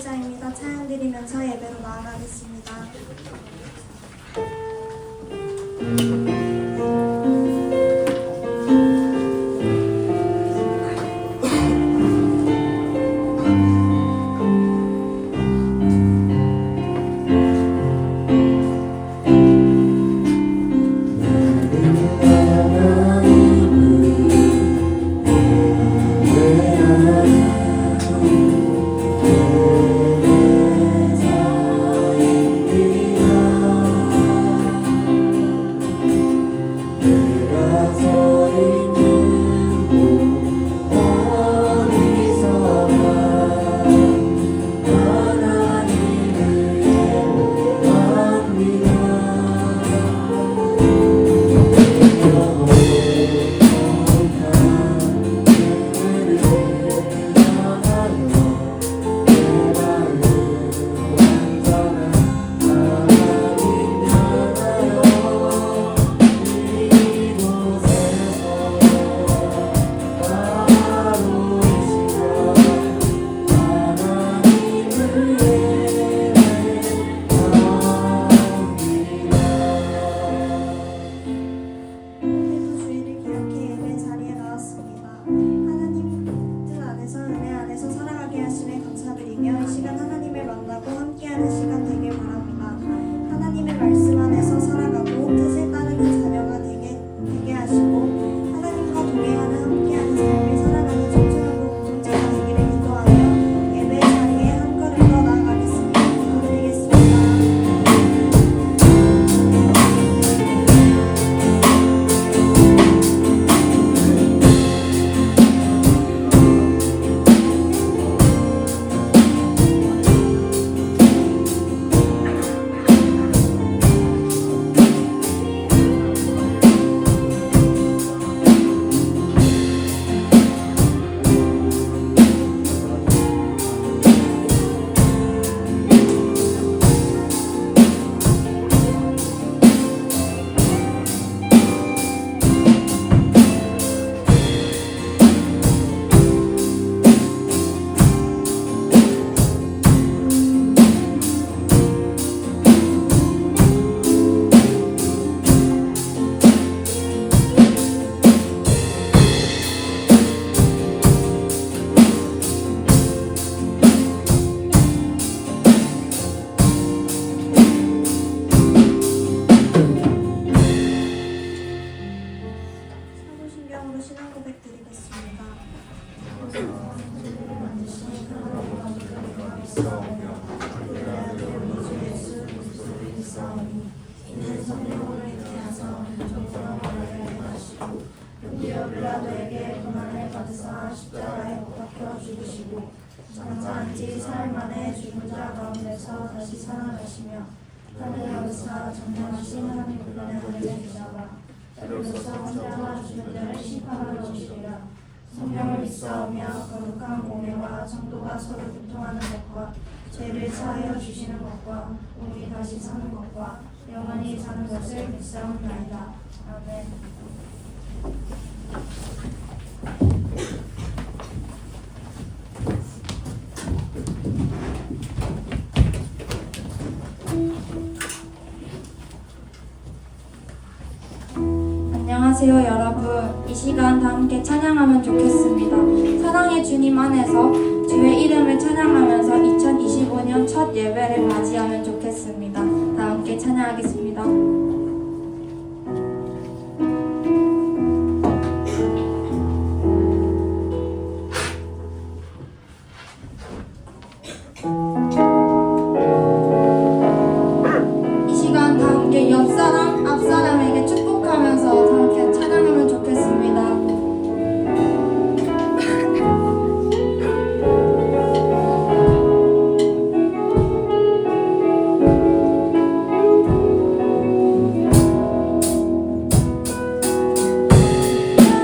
의자입니다. 찬양 드리면서 예배로 나아가겠습니다. 빌라도에게 고난을 받으사 십자가에 못 박혀 죽으시고 장차 지 사흘 만에 죽은 자 가운데서 다시 살아나시며 하늘에 오르사 전능하신 하나님 불변의 하늘에 계셔라. 자로서 혼자와 죽은 자를 심판하러 오시리라. 성령을 믿사오며 거룩한 공예와 정도가 서로 교통하는 것과 죄를 사하여 주시는 것과 몸이 다시 사는 것과 영원히 사는 것을 믿사옵나이다. 아멘. 안녕하세요 여러분. 이 시간 다 함께 찬양하면 좋겠습니다. 사랑의 주님 안에서 주의 이름을 찬양하면서 2025년 첫 예배를 맞이하면 좋겠습니다. 다 함께 찬양하겠습니다. 이 시간 다 함께 옆사람, 앞사람에게 축복하면서 다 함께 찬양하면 좋겠습니다.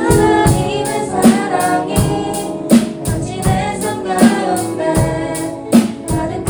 하나님의 사랑이 당신의 삶 가운데 가득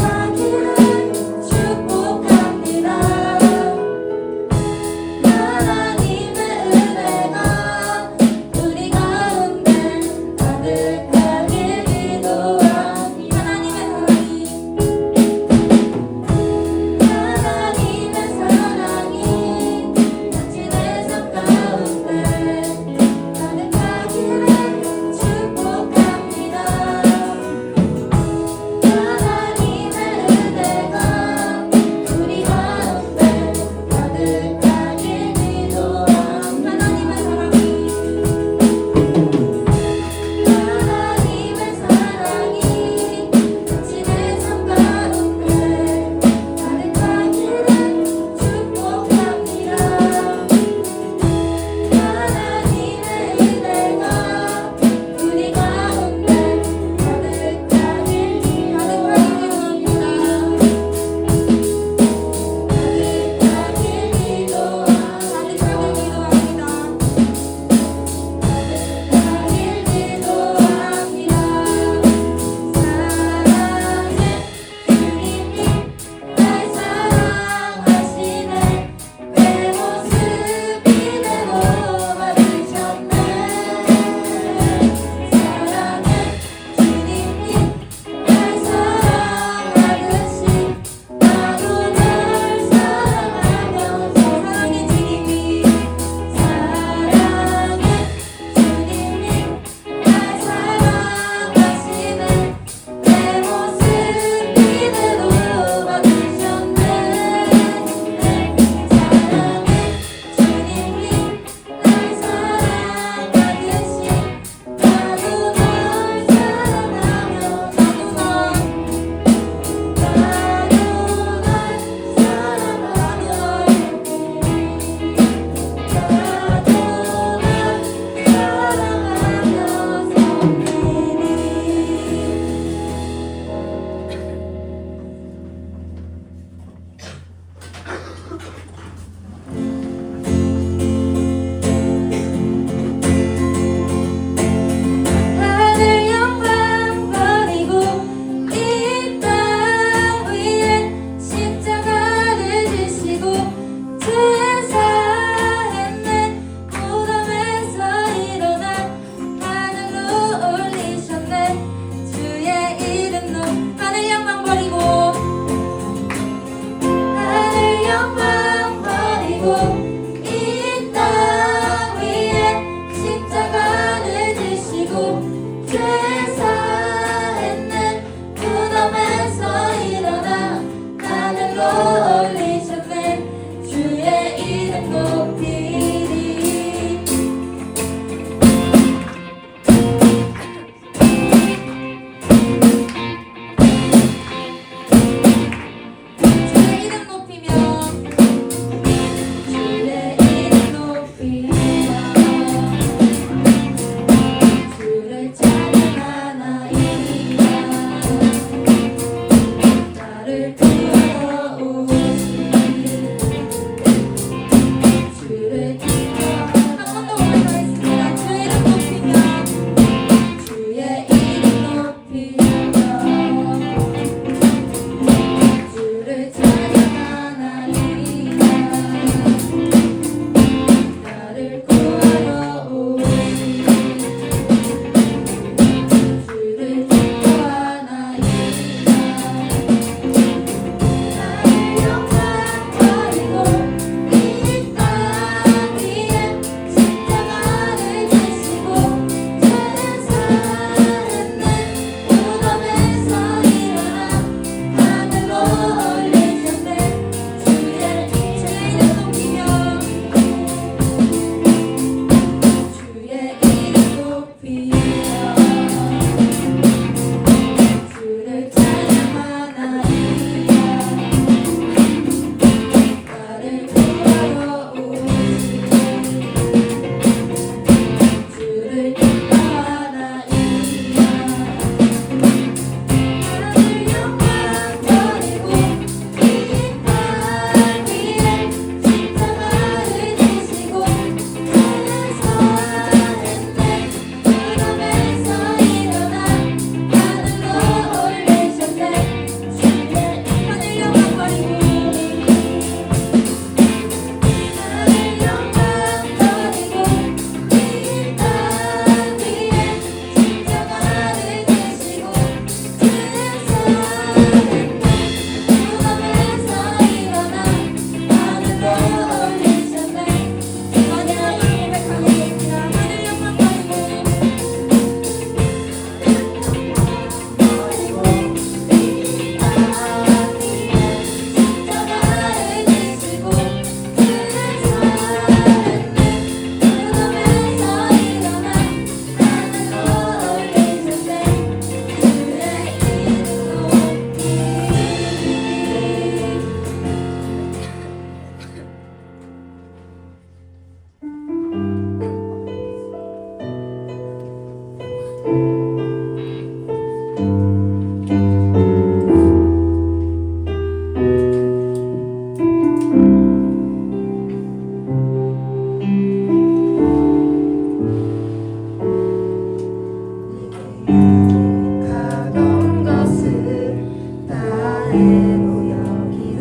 은혜로 여기네.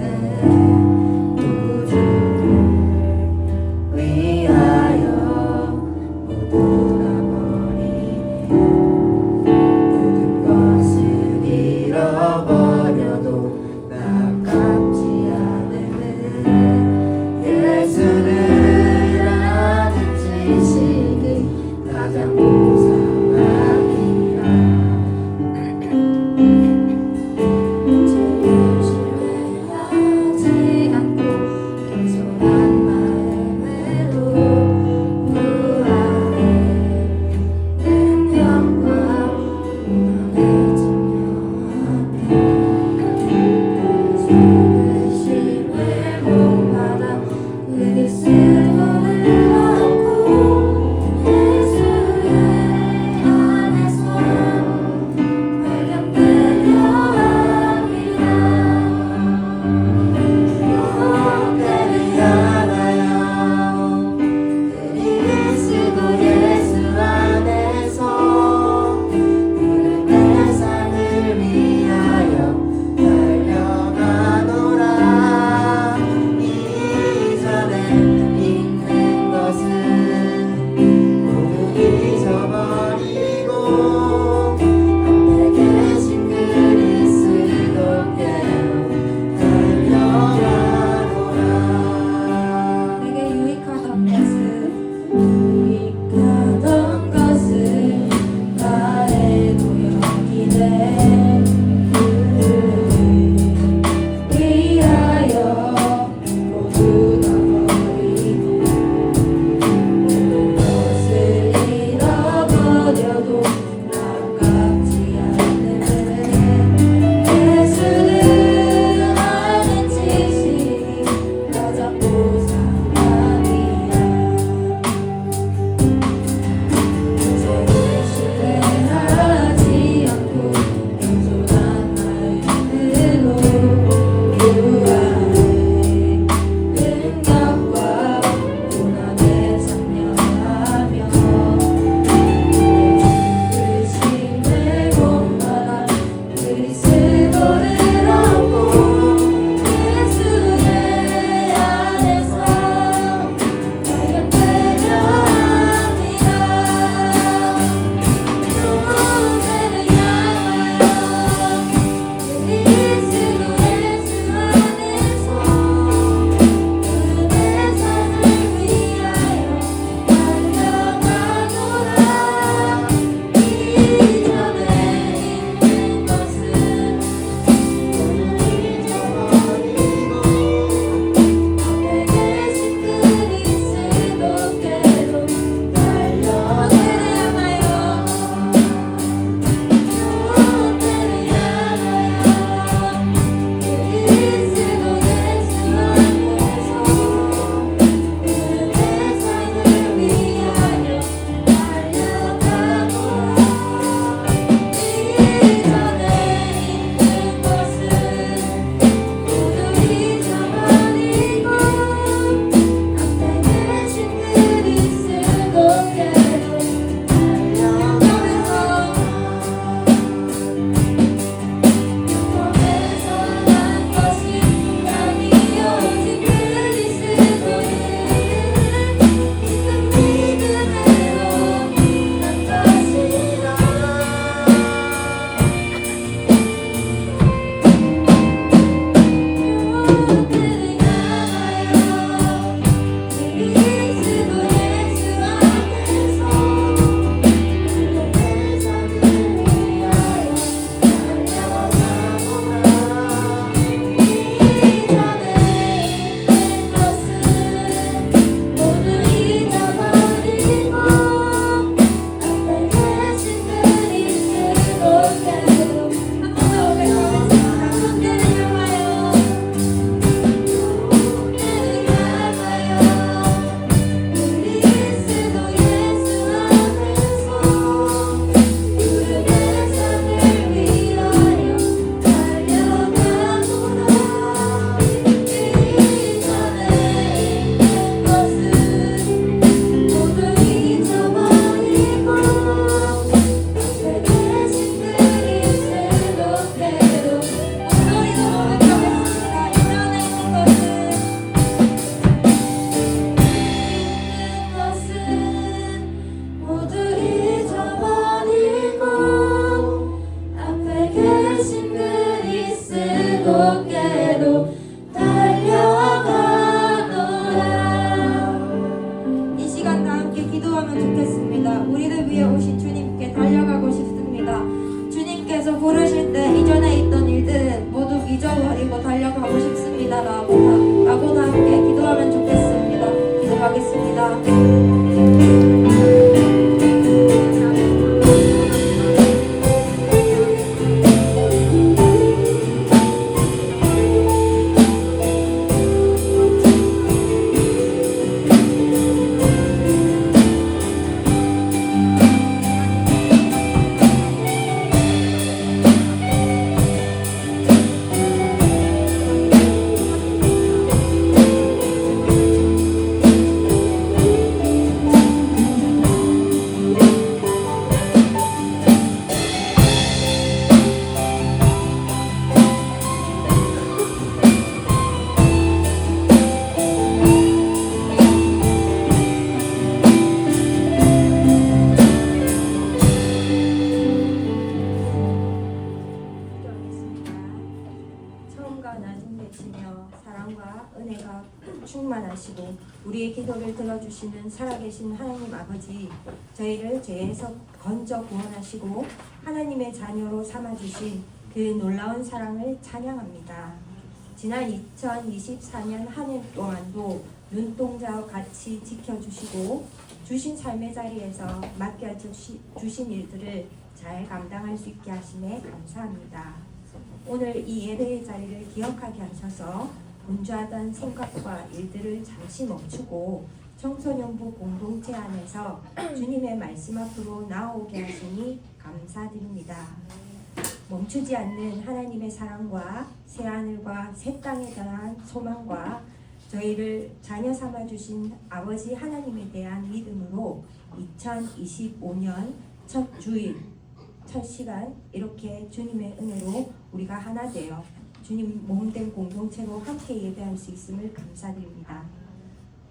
우주를 위하여 모두가 버리네. 모든 것을 잃어버려도 아깝지 않음을 예수를 아는 지식이 가장 보상하기라. 죄를 높게도 달려가노라. 이 시간 다 함께 기도하면 좋겠습니다. 우리를 위해 오신 주님께 달려가고 싶습니다. 주님께서 부르실 때 이전에 있던 일들은 모두 잊어버리고 달려가고 싶습니다. 라고 다 함께 기도하면 좋겠습니다. 기도하겠습니다. 처음과 나중 되시며 사랑과 은혜가 충만하시고 우리의 기도를 들어주시는 살아계신 하나님 아버지, 저희를 죄에서 건져 구원하시고 하나님의 자녀로 삼아주신 그 놀라운 사랑을 찬양합니다. 지난 2024년 한 해 동안도 눈동자와 같이 지켜주시고 주신 삶의 자리에서 맡겨주신 일들을 잘 감당할 수 있게 하심에 감사합니다. 오늘 이 예배의 자리를 기억하게 하셔서 분주하던 생각과 일들을 잠시 멈추고 청소년부 공동체 안에서 주님의 말씀 앞으로 나오게 하시니 감사드립니다. 멈추지 않는 하나님의 사랑과 새하늘과 새 땅에 대한 소망과 저희를 자녀 삼아주신 아버지 하나님에 대한 믿음으로 2025년 첫 주일 첫 시간 이렇게 주님의 은혜로 우리가 하나 되어 주님 몸된 공동체로 함께 예배할 수 있음을 감사드립니다.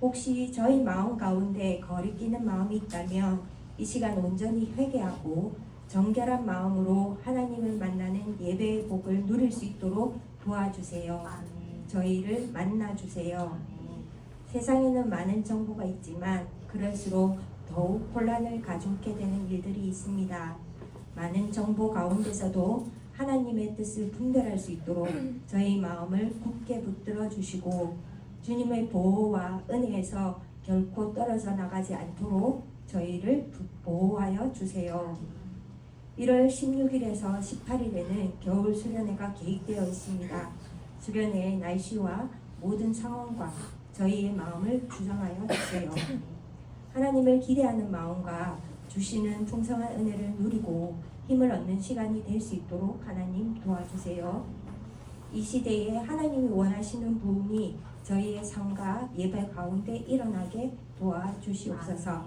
혹시 저희 마음 가운데 거리끼는 마음이 있다면 이 시간 온전히 회개하고 정결한 마음으로 하나님을 만나는 예배의 복을 누릴 수 있도록 도와주세요. 저희를 만나주세요. 세상에는 많은 정보가 있지만 그럴수록 더욱 혼란을 가져오게 되는 일들이 있습니다. 많은 정보 가운데서도 하나님의 뜻을 분별할 수 있도록 저희 마음을 굳게 붙들어 주시고 주님의 보호와 은혜에서 결코 떨어져 나가지 않도록 저희를 보호하여 주세요. 1월 16일에서 18일에는 겨울 수련회가 계획되어 있습니다. 수련회의 날씨와 모든 상황과 저희의 마음을 주장하여 주세요. 하나님을 기대하는 마음과 주시는 풍성한 은혜를 누리고 힘을 얻는 시간이 될 수 있도록 하나님 도와주세요. 이 시대에 하나님이 원하시는 부흥이 저희의 삶과 예배 가운데 일어나게 도와주시옵소서.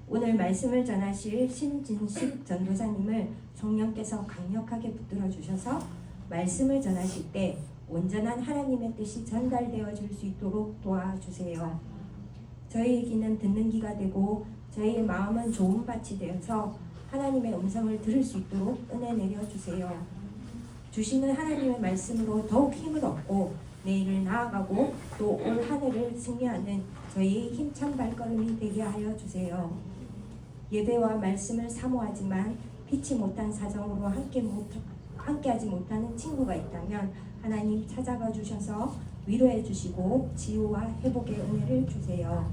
오늘 말씀을 전하실 신진식 전도사님을 성령께서 강력하게 붙들어 주셔서 말씀을 전하실 때 온전한 하나님의 뜻이 전달되어 줄 수 있도록 도와주세요. 저희의 귀는 듣는 귀가 되고 저희의 마음은 좋은 밭이 되어서 하나님의 음성을 들을 수 있도록 은혜 내려주세요. 주시는 하나님의 말씀으로 더욱 힘을 얻고 내일을 나아가고 또 올 한 해를 승리하는 저희의 힘찬 발걸음이 되게 하여 주세요. 예배와 말씀을 사모하지만 피치 못한 사정으로 함께하지 못하는 친구가 있다면 하나님 찾아가 주셔서 위로해 주시고 치유와 회복의 은혜를 주세요.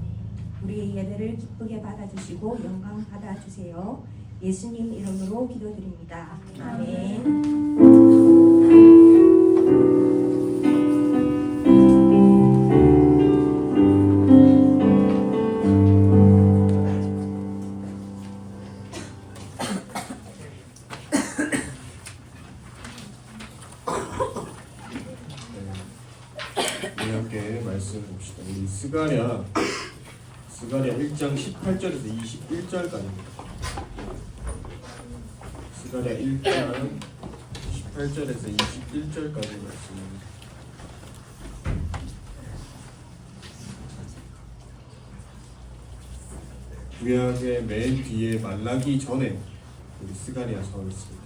우리의 예배를 기쁘게 받아주시고 영광 받아주세요. 예수님 이름으로 기도드립니다. 아멘. 우리 함께 말씀 봅시다. 우리 스가랴 1장 18절에서 21절까지입니다. 스가랴 1장 18절에서 21절까지 말씀입니다. 구약의 맨 뒤에 말라기 전에 우리 스가랴 서 있습니다.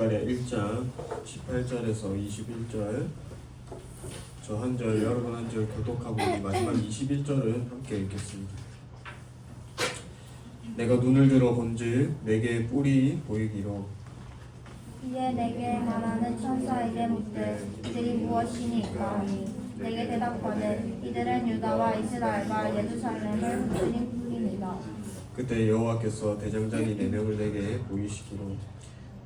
스가랴 1장 18절에서 21절 저 한 절 여러분 한 절 교독하고 우리 마지막 21절은 함께 읽겠습니다. 내가 눈을 들어 본즉 내게 뿔이 보이기로 이에 내게 말하는 천사에게 묻되 이들이 무엇이니까 하니 내게 대답하되 이들은 유다와 이스라엘과 예루살렘을 흔들린 뿔이니라. 그때 여호와께서 대장장이 4명을 내게 보이시기로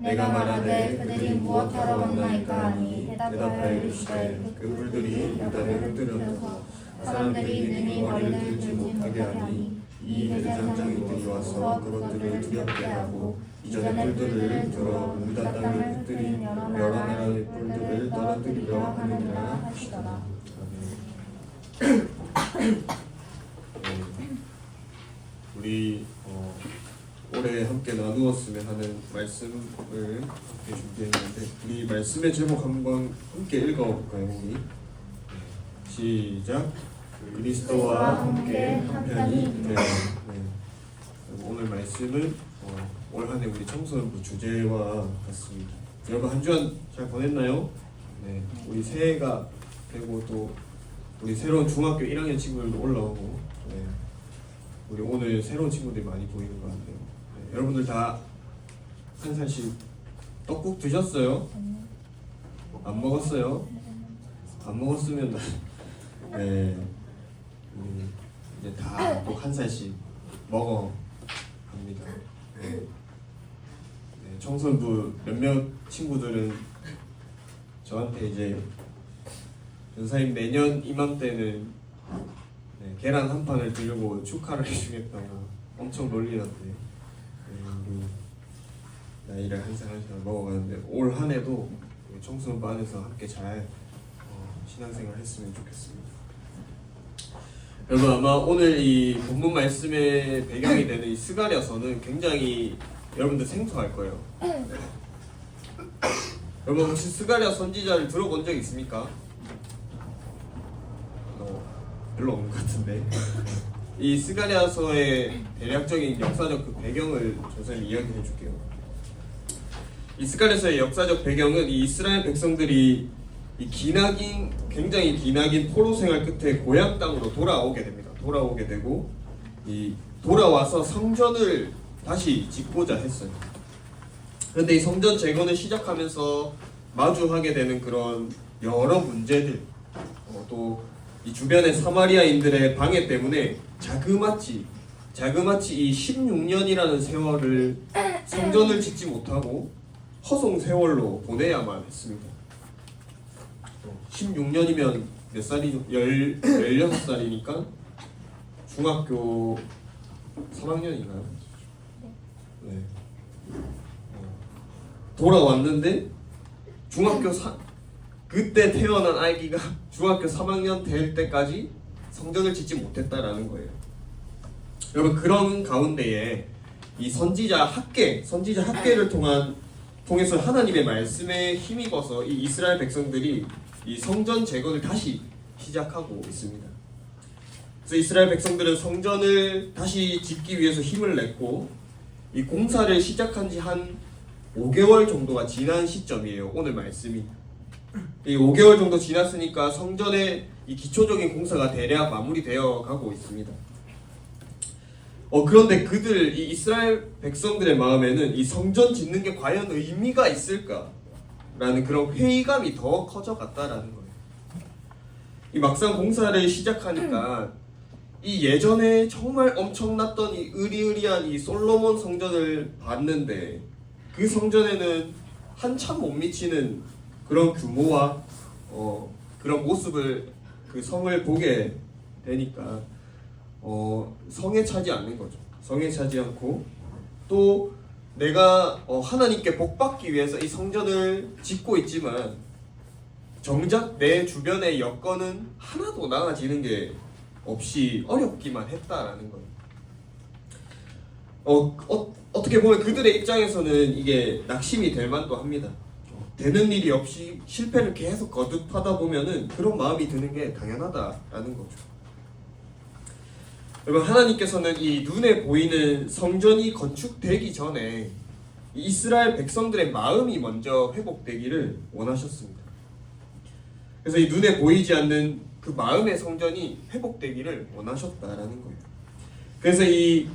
내가 말하되 그들이 무엇하러 왔나이까 하니 대답하여 이르시되 그 뿔들이 유다를 흔들어서 사람들이 눈이 머리를 들지 못하게 하니 이 대장장이들이 와서 그것들을 두렵게 하고 이전의 뿔들을 들어 유다 땅을 흩뜨린 여러 나라의 뿔들을 떨어뜨리려 하느니라 하시더라. 우리 올해 함께 나누었으면 하는 말씀을 함께 준비했는데 우리 말씀의 제목 한번 함께 읽어볼까요? 우리 시작. 그리스도와 함께 한편이 되어. 오늘 말씀은 올 한 해 우리 청소년부 주제와 같습니다. 여러분 한 주간 잘 보냈나요? 네, 우리 새해가 되고 또 우리 새로운 중학교 1학년 친구들도 올라오고 네, 우리 오늘 새로운 친구들이 많이 보이는 것 같아요. 네, 여러분들 다 한 살씩 떡국 드셨어요? 안 먹었어요? 안 먹었으면 네, 이제 다 또 한 살씩 먹어 갑니다. 네. 네, 청소년부 몇몇 친구들은 저한테 이제 전사님 내년 이맘때는 네, 계란 한 판을 들고 축하를 해주겠다고 엄청 놀리는데 우리 나이를 한 살 한 살 먹어가는데 올 한 해도 청소년부 안에서 함께 잘 신앙생활 했으면 좋겠습니다. 여러분 아마 오늘 이 본문 말씀의 배경이 되는 이 스가랴서는 굉장히 여러분들 생소할 거예요. 네. 여러분 혹시 스가랴 선지자를 들어본 적 있습니까? 별로 없는 것 같은데 이 스가랴서의 대략적인 역사적 그 배경을 전사님이 이야기해 줄게요. 이 스가랴서의 역사적 배경은 이 이스라엘 백성들이 이 굉장히 기나긴 포로 생활 끝에 고향 땅으로 돌아오게 됩니다. 돌아오게 되고 이 돌아와서 성전을 다시 짓고자 했어요. 그런데 이 성전 재건을 시작하면서 마주하게 되는 그런 여러 문제들 또 이 주변의 사마리아인들의 방해 때문에 자그마치 이 16년이라는 세월을 성전을 짓지 못하고 허송 세월로 보내야만 했습니다. 16년이면 몇 살이죠? 16살이니까 중학교 3학년인가요? 네. 돌아왔는데 그때 태어난 아기가 중학교 3학년 될 때까지 성전을 짓지 못했다라는 거예요. 여러분 그런 가운데에 이 선지자 학계를 통해서 하나님의 말씀에 힘입어서 이 이스라엘 백성들이 이 성전 재건을 다시 시작하고 있습니다. 그래서 이스라엘 백성들은 성전을 다시 짓기 위해서 힘을 냈고 이 공사를 시작한 지 한 5개월 정도가 지난 시점이에요. 오늘 말씀이 이 5개월 정도 지났으니까 성전의 이 기초적인 공사가 대략 마무리되어 가고 있습니다. 그런데 이 이스라엘 백성들의 마음에는 이 성전 짓는 게 과연 의미가 있을까라는 그런 회의감이 더 커져갔다라는 거예요. 이 막상 공사를 시작하니까 이 예전에 정말 엄청났던 이 으리으리한 이 솔로몬 성전을 봤는데 그 성전에는 한참 못 미치는 그런 규모와 그런 모습을 그 성을 보게 되니까 성에 차지 않는 거죠. 성에 차지 않고 또 내가 하나님께 복받기 위해서 이 성전을 짓고 있지만 정작 내 주변의 여건은 하나도 나아지는 게 없이 어렵기만 했다라는 거예요. 어떻게 보면 그들의 입장에서는 이게 낙심이 될 만도 합니다. 되는 일이 없이 실패를 계속 거듭하다 보면은 그런 마음이 드는 게 당연하다라는 거죠. 여러분 하나님께서는 이 눈에 보이는 성전이 건축되기 전에 이 이스라엘 백성들의 마음이 먼저 회복되기를 원하셨습니다. 그래서 이 눈에 보이지 않는 그 마음의 성전이 회복되기를 원하셨다라는 거예요. 그래서 이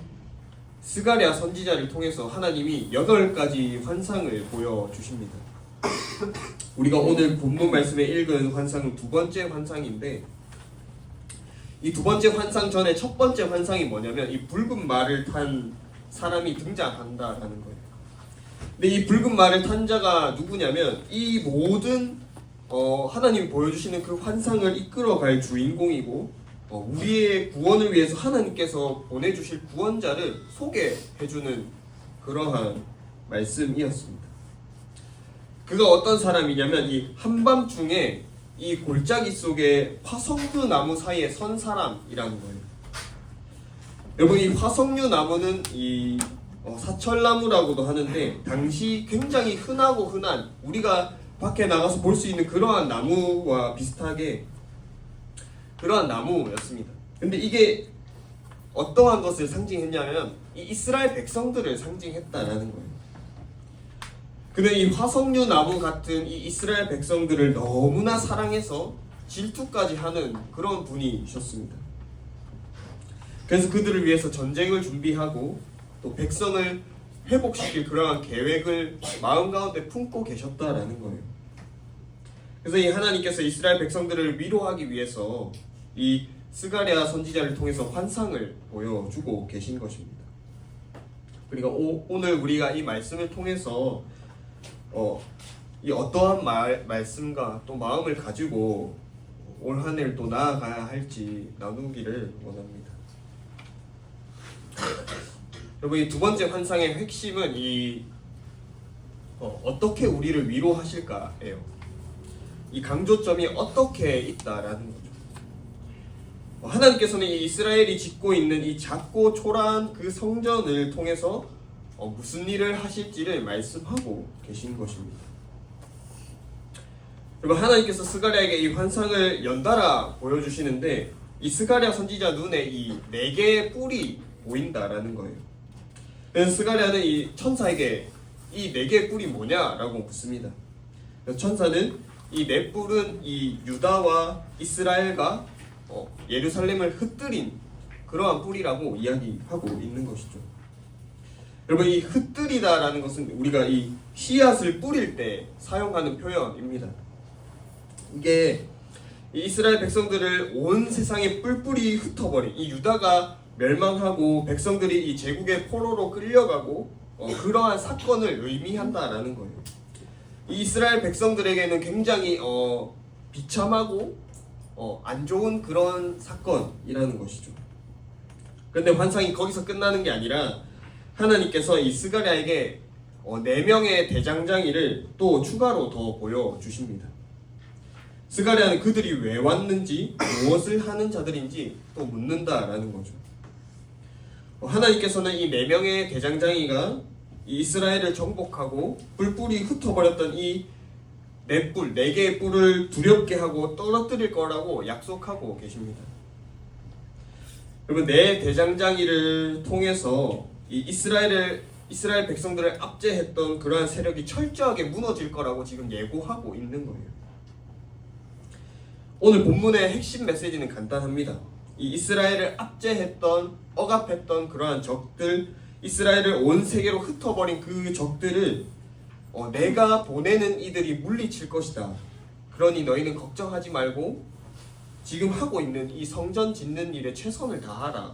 스가랴 선지자를 통해서 하나님이 8가지 환상을 보여주십니다. 우리가 오늘 본문 말씀에 읽은 환상은 두 번째 환상인데, 이 두 번째 환상 전에 첫 번째 환상이 뭐냐면 이 붉은 말을 탄 사람이 등장한다라는 거예요. 근데 이 붉은 말을 탄 자가 누구냐면 이 모든 하나님이 보여주시는 그 환상을 이끌어갈 주인공이고, 우리의 구원을 위해서 하나님께서 보내주실 구원자를 소개해주는 그러한 말씀이었습니다. 그가 어떤 사람이냐면 이 한밤중에 이 골짜기 속에 화석류 나무 사이에 선 사람이라는 거예요. 여러분, 이 화석류 나무는 이 사철나무라고도 하는데 당시 굉장히 흔하고 흔한, 우리가 밖에 나가서 볼 수 있는 그러한 나무와 비슷하게 그러한 나무였습니다. 근데 이게 어떠한 것을 상징했냐면 이 이스라엘 백성들을 상징했다라는 거예요. 근데 이 화석류 나무 같은 이 이스라엘 백성들을 너무나 사랑해서 질투까지 하는 그런 분이셨습니다. 그래서 그들을 위해서 전쟁을 준비하고 또 백성을 회복시킬 그러한 계획을 마음 가운데 품고 계셨다라는 거예요. 그래서 이 하나님께서 이스라엘 백성들을 위로하기 위해서 이 스가랴 선지자를 통해서 환상을 보여주고 계신 것입니다. 그리고 오늘 우리가 이 말씀을 통해서 이 어떠한 말씀과 또 마음을 가지고 올 한 해를 또 나아가야 할지 나누기를 원합니다. 여러분, 이 두 번째 환상의 핵심은 어떻게 우리를 위로하실까예요. 이 강조점이 어떻게 있다라는 거죠. 하나님께서는 이 이스라엘이 짓고 있는 이 작고 초라한 그 성전을 통해서 무슨 일을 하실지를 말씀하고 계신 것입니다. 그리고 하나님께서 스가랴에게 이 환상을 연달아 보여주시는데 이 스가랴 선지자 눈에 이 4개의 뿔이 보인다라는 거예요. 그래서 스가랴는 이 천사에게 이 4개의 뿔이 뭐냐라고 묻습니다. 그래서 천사는 이 4뿔은 이 유다와 이스라엘과 예루살렘을 흩뜨린 그러한 뿔이라고 이야기하고 있는 것이죠. 여러분, 이 흩뜨리다라는 것은 우리가 이 씨앗을 뿌릴 때 사용하는 표현입니다. 이게 이스라엘 백성들을 온 세상에 뿔뿔이 흩어버린 이 유다가 멸망하고 백성들이 이 제국의 포로로 끌려가고 그러한 사건을 의미한다라는 거예요. 이 이스라엘 백성들에게는 굉장히 비참하고 안 좋은 그런 사건이라는 것이죠. 그런데 환상이 거기서 끝나는 게 아니라 하나님께서 이 스가랴에게 4명의 대장장이를 또 추가로 더 보여주십니다. 스가랴는 그들이 왜 왔는지 무엇을 하는 자들인지 또 묻는다라는 거죠. 하나님께서는 이 4명의 대장장이가 이 이스라엘을 정복하고 뿔뿔이 흩어버렸던 이 4개의 뿔을 두렵게 하고 떨어뜨릴 거라고 약속하고 계십니다. 여러분, 4 대장장이를 통해서 이 이스라엘 백성들을 압제했던 그러한 세력이 철저하게 무너질 거라고 지금 예고하고 있는 거예요. 오늘 본문의 핵심 메시지는 간단합니다. 이 이스라엘을 압제했던, 억압했던 그러한 적들, 이스라엘을 온 세계로 흩어버린 그 적들을 내가 보내는 이들이 물리칠 것이다. 그러니 너희는 걱정하지 말고 지금 하고 있는 이 성전 짓는 일에 최선을 다하라.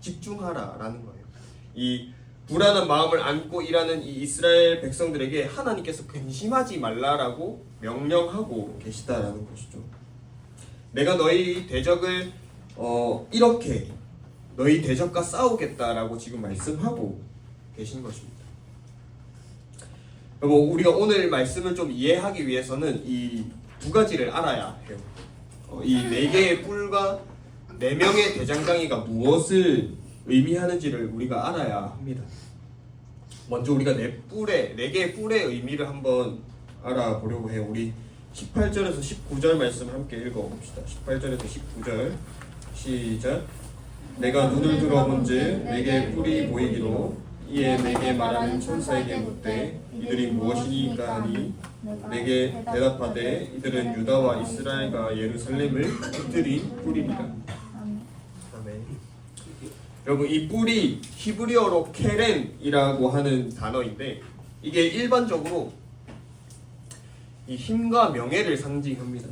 집중하라 라는 거예요. 이 불안한 마음을 안고 일하는 이 이스라엘 백성들에게 하나님께서 근심하지 말라라고 명령하고 계시다라는 것이죠. 내가 너희 대적을 이렇게 너희 대적과 싸우겠다라고 지금 말씀하고 계신 것입니다. 여러분, 우리가 오늘 말씀을 좀 이해하기 위해서는 이 2가지를 알아야 해요. 이 4개의 뿔과 4명의 대장장이가 무엇을 의미하는지를 우리가 알아야 합니다. 먼저 우리가 4개의 뿔의 의미를 한번 알아보려고 해요. 우리 18절에서 19절 말씀을 함께 읽어봅시다. 18절에서 19절 시작. 내가 눈을 들어본즉 4개의 뿔이 보이기로 이에 내게 말하는 천사에게 묻되 이들이 무엇이니까 하니 내게 대답하되 이들은 유다와 이스라엘과 예루살렘을 흩트린 뿌리리라. 아멘. 여러분 이 뿔이 히브리어로 케렌이라고 하는 단어인데 이게 일반적으로 이 힘과 명예를 상징합니다.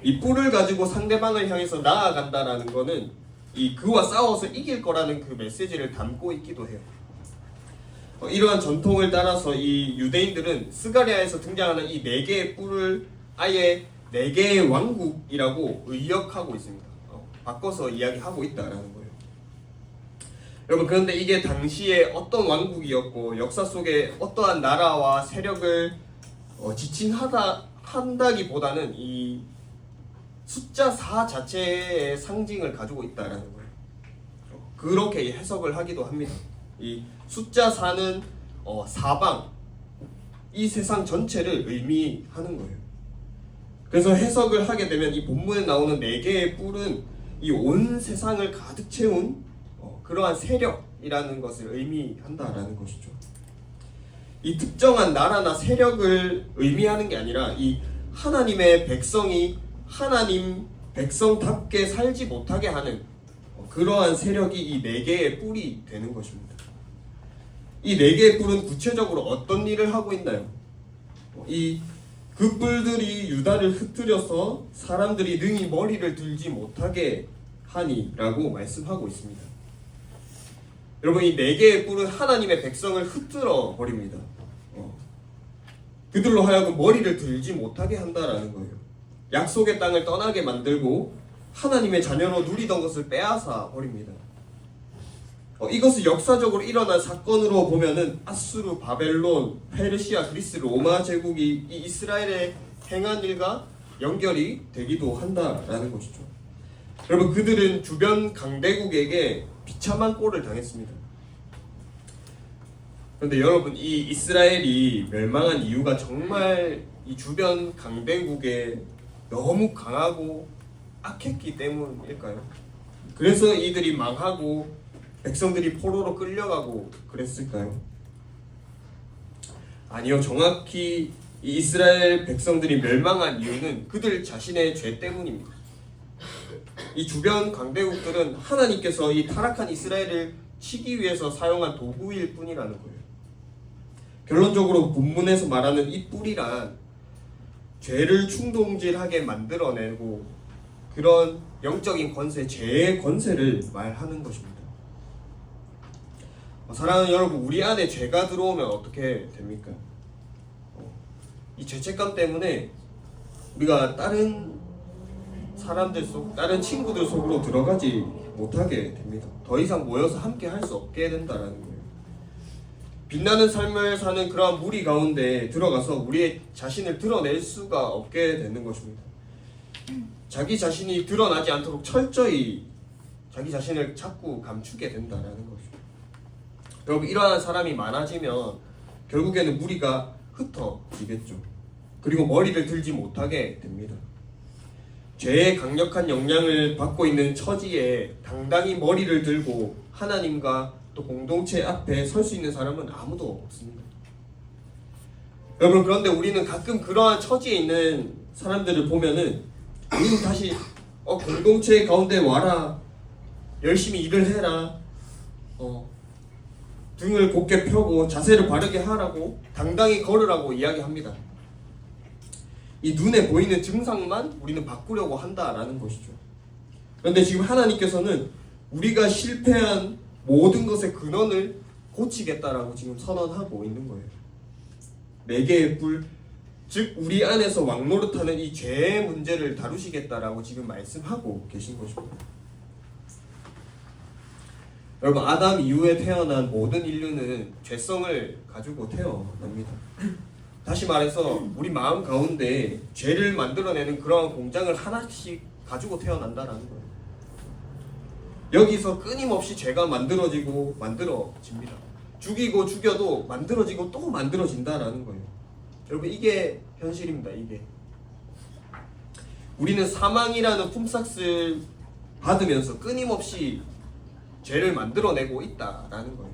이 뿔을 가지고 상대방을 향해서 나아간다라는 거는 이 그와 싸워서 이길 거라는 그 메시지를 담고 있기도 해요. 이러한 전통을 따라서 이 유대인들은 스가랴에서 등장하는 이 네 개의 뿔을 아예 네 개의 왕국이라고 의역하고 있습니다. 바꿔서 이야기하고 있다라는 거예요. 여러분 그런데 이게 당시에 어떤 왕국이었고 역사 속에 어떠한 나라와 세력을 지칭한다기보다는 이 숫자 4 자체의 상징을 가지고 있다라는 거예요. 그렇게 해석을 하기도 합니다. 이 숫자 4는 사방, 이 세상 전체를 의미하는 거예요. 그래서 해석을 하게 되면 이 본문에 나오는 4개의 뿔은 이 온 세상을 가득 채운 그러한 세력이라는 것을 의미한다라는 것이죠. 이 특정한 나라나 세력을 의미하는 게 아니라 이 하나님의 백성이 하나님 백성답게 살지 못하게 하는 그러한 세력이 이 4개의 뿔이 되는 것입니다. 이 4개의 뿔은 구체적으로 어떤 일을 하고 있나요? 그 뿔들이 유다를 흩뜨려서 사람들이 능히 머리를 들지 못하게 하니라고 말씀하고 있습니다. 여러분 이 4개의 뿔은 하나님의 백성을 흩뜨려 버립니다. 그들로 하여금 머리를 들지 못하게 한다라는 거예요. 약속의 땅을 떠나게 만들고 하나님의 자녀로 누리던 것을 빼앗아 버립니다. 이것을 역사적으로 일어난 사건으로 보면은 아수르, 바벨론, 페르시아, 그리스, 로마 제국이 이 이스라엘에 행한 일과 연결이 되기도 한다라는 것이죠. 여러분 그들은 주변 강대국에게 비참한 꼴을 당했습니다. 그런데 여러분 이 이스라엘이 멸망한 이유가 정말 이 주변 강대국에 너무 강하고 악했기 때문일까요? 그래서 이들이 망하고 백성들이 포로로 끌려가고 그랬을까요? 아니요, 정확히 이 이스라엘 백성들이 멸망한 이유는 그들 자신의 죄 때문입니다. 이 주변 강대국들은 하나님께서 이 타락한 이스라엘을 치기 위해서 사용한 도구일 뿐이라는 거예요. 결론적으로 본문에서 말하는 이 뿔이란 죄를 충동질하게 만들어내고 그런 영적인 권세, 죄의 권세를 말하는 것입니다. 사랑하는 여러분, 우리 안에 죄가 들어오면 어떻게 됩니까? 이 죄책감 때문에 우리가 다른 사람들 속, 다른 친구들 속으로 들어가지 못하게 됩니다. 더 이상 모여서 함께 할 수 없게 된다는 거예요. 빛나는 삶을 사는 그러한 무리 가운데 들어가서 우리의 자신을 드러낼 수가 없게 되는 것입니다. 자기 자신이 드러나지 않도록 철저히 자기 자신을 자꾸 감추게 된다는 것입니다. 여러분 이러한 사람이 많아지면 결국에는 무리가 흩어지겠죠. 그리고 머리를 들지 못하게 됩니다. 죄의 강력한 영향을 받고 있는 처지에 당당히 머리를 들고 하나님과 또 공동체 앞에 설 수 있는 사람은 아무도 없습니다. 여러분 그런데 우리는 가끔 그러한 처지에 있는 사람들을 보면은 우리는 다시 공동체 가운데 와라, 열심히 일을 해라, 등을 곧게 펴고 자세를 바르게 하라고 당당히 걸으라고 이야기합니다. 이 눈에 보이는 증상만 우리는 바꾸려고 한다라는 것이죠. 그런데 지금 하나님께서는 우리가 실패한 모든 것의 근원을 고치겠다라고 지금 선언하고 있는 거예요. 4개의 뿔, 즉 우리 안에서 왕노릇하는 이 죄의 문제를 다루시겠다라고 지금 말씀하고 계신 것입니다. 여러분 아담 이후에 태어난 모든 인류는 죄성을 가지고 태어납니다. 다시 말해서 우리 마음 가운데 죄를 만들어내는 그러한 공장을 하나씩 가지고 태어난다는 거예요. 여기서 끊임없이 죄가 만들어지고 만들어집니다. 죽이고 죽여도 만들어지고 또 만들어진다라는 거예요. 여러분 이게 현실입니다. 이게 우리는 사망이라는 품삯을 받으면서 끊임없이 죄를 만들어내고 있다라는 거예요.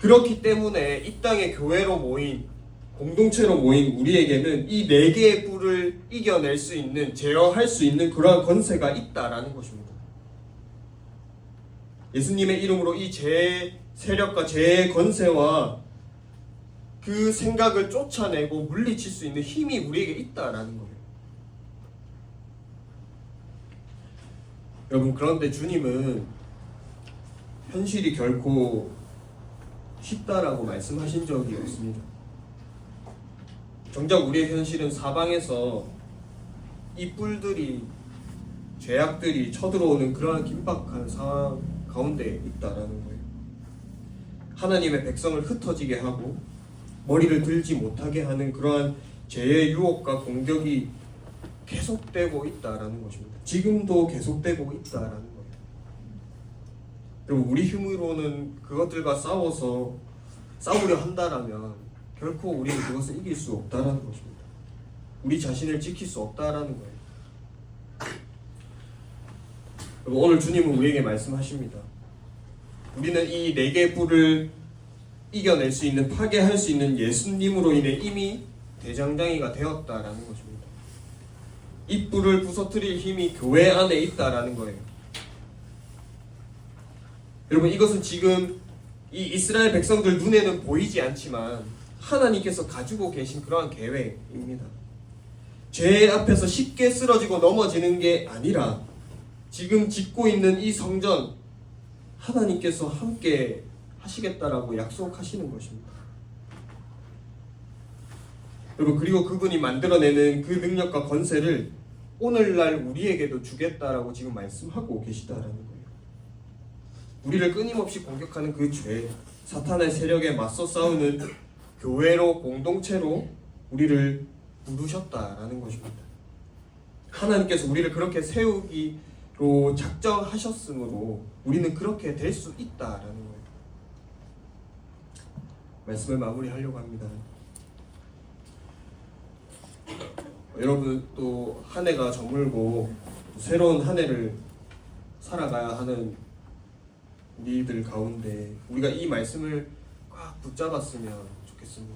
그렇기 때문에 이 땅의 교회로 모인, 공동체로 모인 우리에게는 이 4개의 뿔을 이겨낼 수 있는, 제어할 수 있는 그러한 권세가 있다라는 것입니다. 예수님의 이름으로 이 죄의 세력과 죄의 권세와 그 생각을 쫓아내고 물리칠 수 있는 힘이 우리에게 있다라는 거예요. 여러분, 그런데 주님은 현실이 결코 쉽다라고 말씀하신 적이 없습니다. 정작 우리의 현실은 사방에서 이 뿔들이, 죄악들이 쳐들어오는 그러한 긴박한 상황 가운데 있다라는 거예요. 하나님의 백성을 흩어지게 하고 머리를 들지 못하게 하는 그러한 죄의 유혹과 공격이 계속되고 있다라는 것입니다. 지금도 계속되고 있다라는 거예요. 그리고 우리 힘으로는 그것들과 싸우려 한다라면 결코 우리는 그것을 이길 수 없다라는 것입니다. 우리 자신을 지킬 수 없다라는 거예요. 그리고 오늘 주님은 우리에게 말씀하십니다. 우리는 이 4개의 뿔을 이겨낼 수 있는, 파괴할 수 있는 예수님으로 인해 이미 대장장이가 되었다라는 것입니다. 이 뿔을 부서뜨릴 힘이 교회 안에 있다라는 거예요. 여러분, 이것은 지금 이 이스라엘 백성들 눈에는 보이지 않지만 하나님께서 가지고 계신 그러한 계획입니다. 죄 앞에서 쉽게 쓰러지고 넘어지는 게 아니라 지금 짓고 있는 이 성전, 하나님께서 함께 하시겠다라고 약속하시는 것입니다. 여러분, 그리고 그분이 만들어내는 그 능력과 권세를 오늘날 우리에게도 주겠다라고 지금 말씀하고 계시다라는 거예요. 우리를 끊임없이 공격하는 그 죄, 사탄의 세력에 맞서 싸우는 교회로, 공동체로 우리를 부르셨다라는 것입니다. 하나님께서 우리를 그렇게 세우기로 작정하셨으므로 우리는 그렇게 될 수 있다라는 거예요. 말씀을 마무리하려고 합니다. 여러분, 또 한 해가 저물고 새로운 한 해를 살아가야 하는 우리들 가운데 우리가 이 말씀을 꽉 붙잡았으면 좋겠습니다.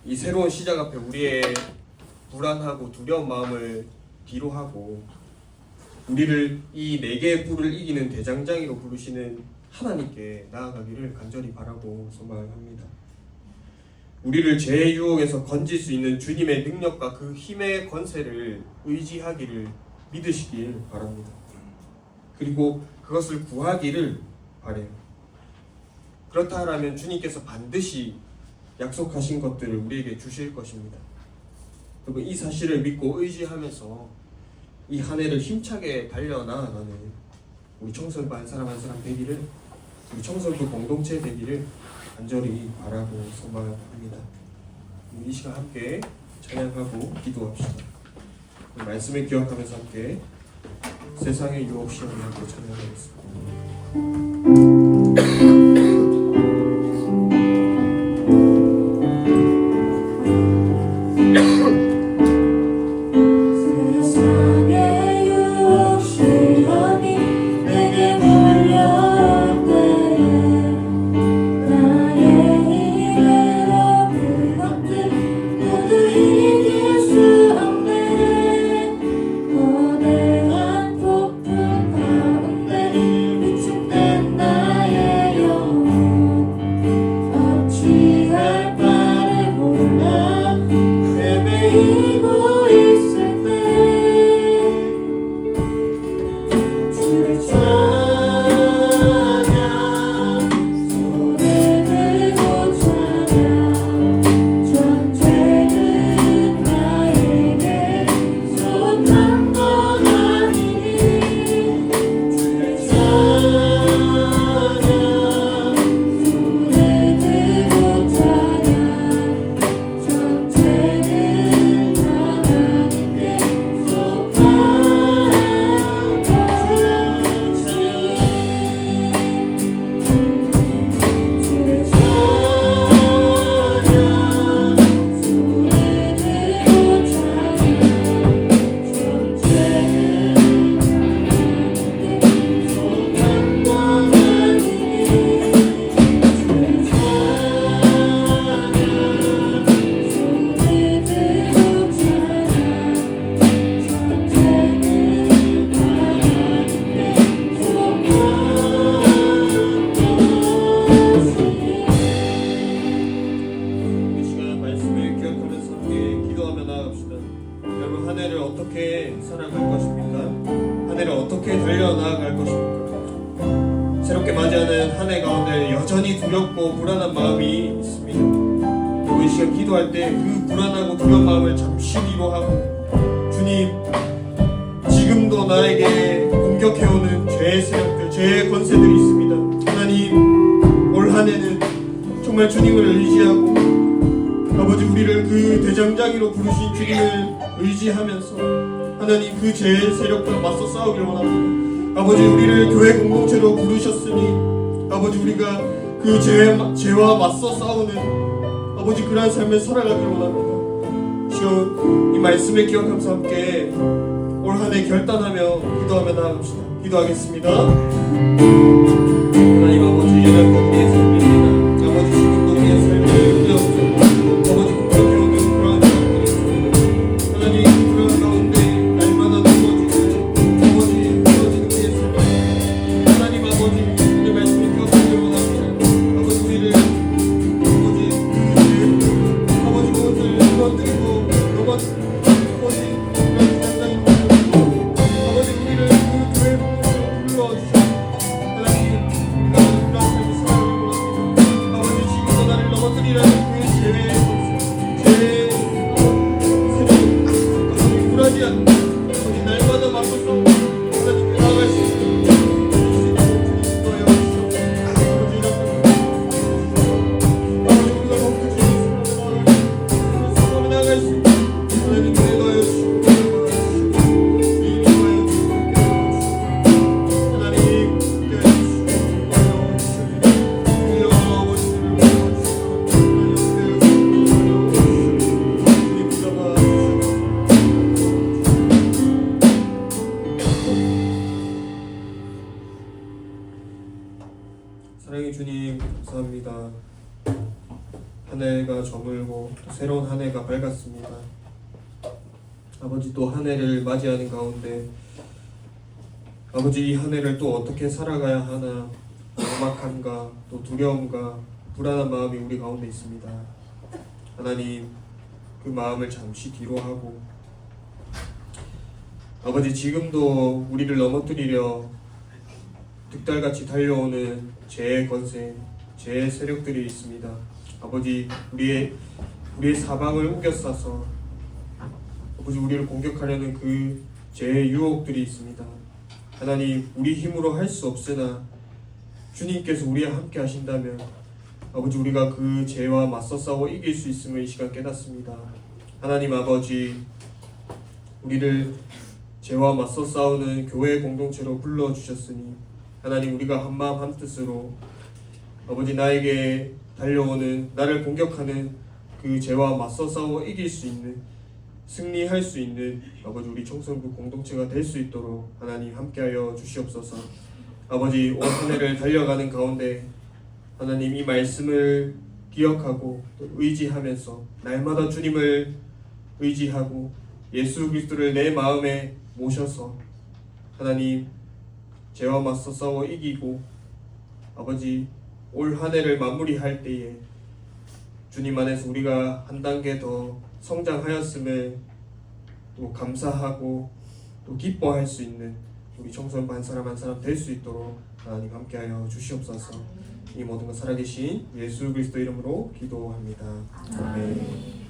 이 새로운 시작 앞에 우리의 불안하고 두려운 마음을 뒤로 하고 우리를 이 4개의 뿔을 이기는 대장장이로 부르시는 하나님께 나아가기를 간절히 바라고 소망합니다. 우리를 죄의 유혹에서 건질 수 있는 주님의 능력과 그 힘의 권세를 의지하기를 믿으시길 바랍니다. 그리고 그것을 구하기를 바라요. 그렇다면 주님께서 반드시 약속하신 것들을 우리에게 주실 것입니다. 그리고 이 사실을 믿고 의지하면서 이 한 해를 힘차게 달려나가는 우리 청소년부 한 사람 한 사람 되기를, 우리 청소년부 공동체 되기를 간절히 바라고 소망합니다. 이 시간 함께 찬양하고 기도합시다. 말씀을 기억하면서 함께 세상의 유혹 시험을 함께 찬양하겠습니다. 거대한 폭풍 가운데 위축된 어떻게 살아갈 것입니까? 한 해를 어떻게 달려나갈 것입니까? 새롭게 맞이하는 한 해 가운데 여전히 두렵고 불안한 마음이 있습니다. 그리고 이 시간 기도할 때 그 불안하고 두려운 마음을 잠시 뒤로 하고, 주님, 지금도 나에게 공격해오는 죄의 세력들, 죄의 권세들이 있습니다. 하나님, 올 한 해는 정말 주님을 의지하고, 아버지, 우리를 그 대장장이로 부르신 주님을 의지하면서 하나님, 그 죄의 세력과 맞서 싸우기를 원합니다. 아버지, 우리를 교회 공동체로 부르셨으니 아버지, 우리가 그 죄와 맞서 싸우는 아버지 그러한 삶을 살아가기를 원합니다. 주여, 이 말씀에 기억하면서 함께 올 한 해 결단하며 기도하며 나아갑시다. 기도하겠습니다. 하나님 아버지, 연약한 우리의 삶입니다. 아버지, 지금도 우리의 삶을 주옵소서. 아버지, 공격해오는 그러한 것들이 있습니다. 하나님, 그러한 가운데 날마다 넘어지는 아버지 무너지는 우리의 삶, 하나님 아버지, 우리 말씀에 기억하기를 원합니다. 아버지, 우리를 아버지 그 죄, 아버지 그것을 무너뜨리고 아버지 그런 단장이 아버지, 우리를 그 교회 공동체로 불러주셔서 하나님, 우리가 그런 삶을 살아가기를 원합니다. 아버지, 지금도 나를 넘어뜨리라는 그 죄의 세력, 아버지 굴하지 않는 아버지 날마다 맞서 싸우고 하나님께 나아갈 수 있는 주님 인도하여 주시옵소서. 아버지, 이렇게 아버지, 우리가 더욱더 주님 사랑에 나아갈 수 있는 하나님께 인도하여 주시옵소서. 사랑의 주님, 감사합니다. 한 해가 저물고 또 새로운 한 해가 밝았습니다. 아버지, 또 한 해를 맞이하는 가운데 아버지, 이 한 해를 또 어떻게 살아가야 하나 막막함과 또 두려움과 불안한 마음이 우리 가운데 있습니다. 하나님, 그 마음을 잠시 뒤로 하고 아버지, 지금도 우리를 넘어뜨리려 득달같이 달려오는 죄의 권세, 죄의 세력들이 있습니다. 아버지, 우리의 사방을 우겨싸서 아버지, 우리를 공격하려는 그 죄의 유혹들이 있습니다. 하나님, 우리 힘으로 할 수 없으나 주님께서 우리와 함께 하신다면 아버지, 우리가 그 죄와 맞서 싸워 이길 수 있음을 이 시간 깨닫습니다. 하나님 아버지, 우리를 죄와 맞서 싸우는 교회 공동체로 불러주셨으니 하나님, 우리가 한마음 한뜻으로 아버지, 나에게 달려오는, 나를 공격하는 그 죄와 맞서 싸워 이길 수 있는, 승리할 수 있는 아버지, 우리 청소년부 공동체가 될 수 있도록 하나님 함께하여 주시옵소서. 아버지, 온 한 해를 달려가는 가운데 하나님, 이 말씀을 기억하고 또 의지하면서 날마다 주님을 의지하고 예수 그리스도를 내 마음에 모셔서 하나님, 죄와 맞서 싸워 이기고 아버지, 올 한 해를 마무리할 때에 주님 안에서 우리가 한 단계 더 성장하였음을 또 감사하고 또 기뻐할 수 있는 우리 청소년 한 사람 한 사람 될 수 있도록 하나님 함께하여 주시옵소서. 이 모든 것 살아계신 예수 그리스도 이름으로 기도합니다. 아멘.